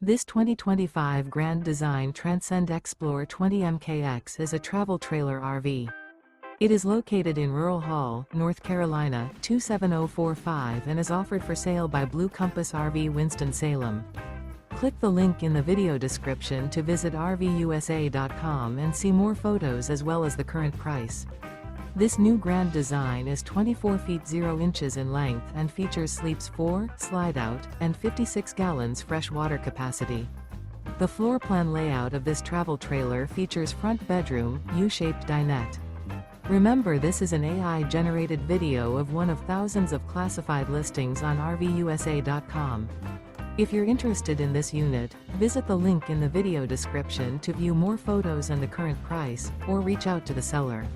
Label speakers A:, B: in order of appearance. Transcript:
A: This 2025 Grand Design Transcend Xplor 20 MKX is a travel trailer RV. It is located in Rural Hall, North Carolina, 27045 and is offered for sale by Blue Compass RV Winston, Salem. Click the link in the video description to visit RVUSA.com and see more photos as well as the current price. This new Grand Design is 24 feet 0 inches in length and features sleeps 4, Slideout, and 56 gallons fresh water capacity. The floor plan layout of this travel trailer features front bedroom, U-shaped dinette. Remember, this is an AI-generated video of one of thousands of classified listings on RVUSA.com. If you're interested in this unit, visit the link in the video description to view more photos and the current price, or reach out to the seller.